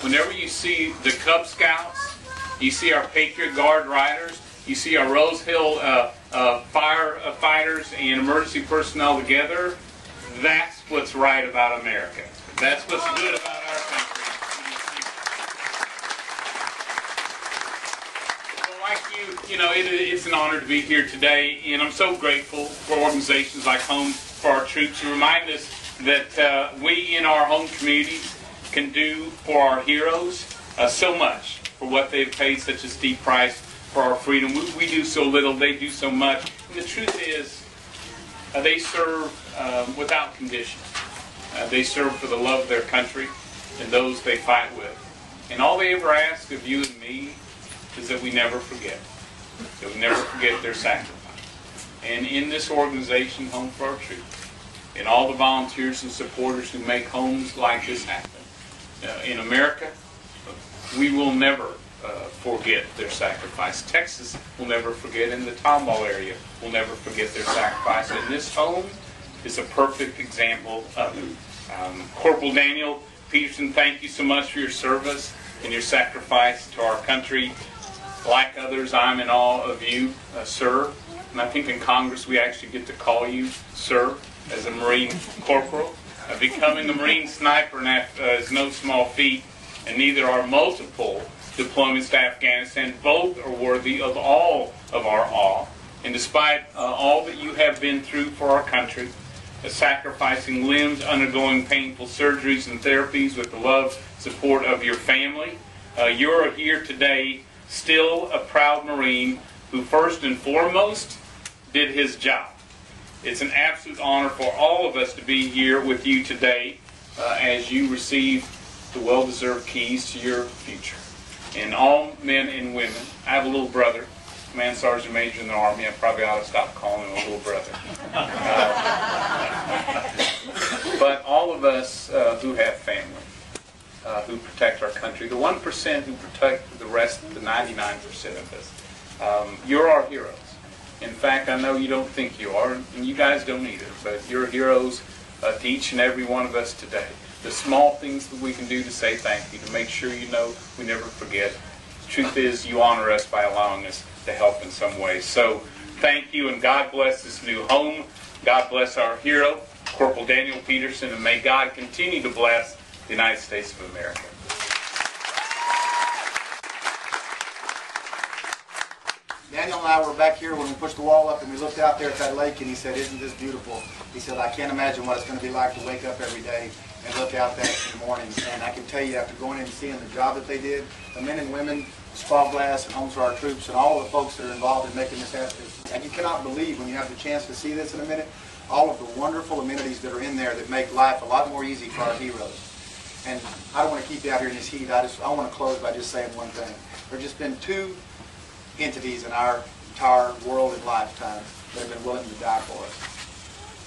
Whenever you see the Cub Scouts, you see our Patriot Guard riders, you see our Rose Hill firefighters and emergency personnel together, that's what's right about America. That's what's good about our country. So like you know, it's an honor to be here today, and I'm so grateful for organizations like Home for Our Troops who remind us that we in our home communities can do for our heroes so much for what they've paid such a steep price for our freedom. We do so little, they do so much. And the truth is, they serve without condition. They serve for the love of their country and those they fight with. And all they ever ask of you and me is that we never forget. That we never forget their sacrifice. And in this organization, Home for Our Troops, and all the volunteers and supporters who make homes like this happen, in America, we will never forget their sacrifice. Texas will never forget, and the Tomball area will never forget their sacrifice. And this home is a perfect example of it. Corporal Daniel Peterson, thank you so much for your service and your sacrifice to our country. Like others, I'm in awe of you, sir. And I think in Congress we actually get to call you sir as a Marine Corporal. Becoming a Marine sniper is no small feat, and neither are multiple deployments to Afghanistan. Both are worthy of all of our awe. And despite all that you have been through for our country, sacrificing limbs, undergoing painful surgeries and therapies with the love, support of your family, you're here today still a proud Marine who first and foremost did his job. It's an absolute honor for all of us to be here with you today as you receive the well-deserved keys to your future. And all men and women, I have a little brother, man, Sergeant Major in the Army. I probably ought to stop calling him a little brother. But all of us who have family, who protect our country, the 1% who protect the rest, the 99% of us, you're our heroes. In fact, I know you don't think you are, and you guys don't either, but you're heroes to each and every one of us today. The small things that we can do to say thank you, to make sure you know we never forget. The truth is, you honor us by allowing us to help in some way. So, thank you, and God bless this new home. God bless our hero, Corporal Daniel Peterson, and may God continue to bless the United States of America. Daniel and I were back here when we pushed the wall up and we looked out there at that lake, and he said, "Isn't this beautiful?" He said, "I can't imagine what it's going to be like to wake up every day and look out there in the morning." And I can tell you, after going in and seeing the job that they did, the men and women, Spall Glass and Homes for Our Troops, and all of the folks that are involved in making this happen, and you cannot believe when you have the chance to see this in a minute, all of the wonderful amenities that are in there that make life a lot more easy for our heroes. And I don't want to keep you out here in this heat. I want to close by just saying one thing. There's just been two entities in our entire world and lifetime that have been willing to die for us.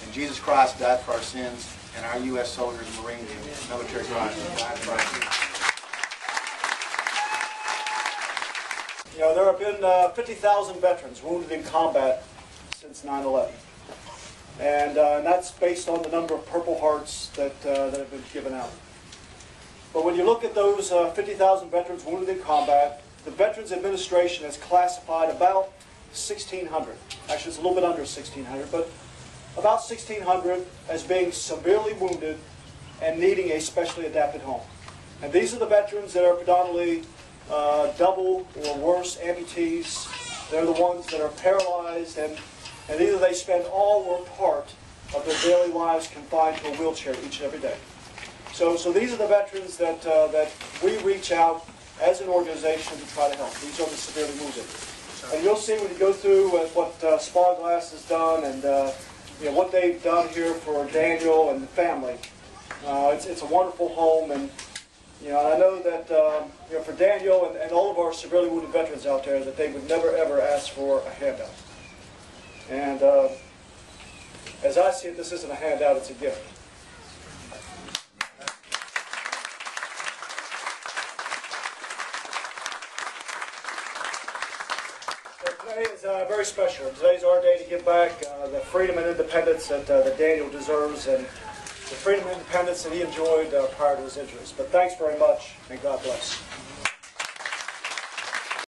And Jesus Christ died for our sins, and our U.S. soldiers and Marines and military guys died for our sins. You know, there have been 50,000 veterans wounded in combat since 9/11. And that's based on the number of Purple Hearts that have been given out. But when you look at those 50,000 veterans wounded in combat, the Veterans Administration has classified about 1,600, actually it's a little bit under 1,600, but about 1,600 as being severely wounded and needing a specially adapted home. And these are the veterans that are predominantly double or worse amputees. They're the ones that are paralyzed, and either they spend all or part of their daily lives confined to a wheelchair each and every day. So these are the veterans that we reach out as an organization to try to help. These are the severely wounded. And you'll see when you go through what Spall Glass has done and you know, what they've done here for Daniel and the family. It's a wonderful home, and you know, I know that you know, for Daniel and all of our severely wounded veterans out there, that they would never ever ask for a handout. And as I see it, this isn't a handout; it's a gift. Today is very special. Today's our day to give back the freedom and independence that Daniel deserves, and the freedom and independence that he enjoyed prior to his injuries. But thanks very much, and God bless.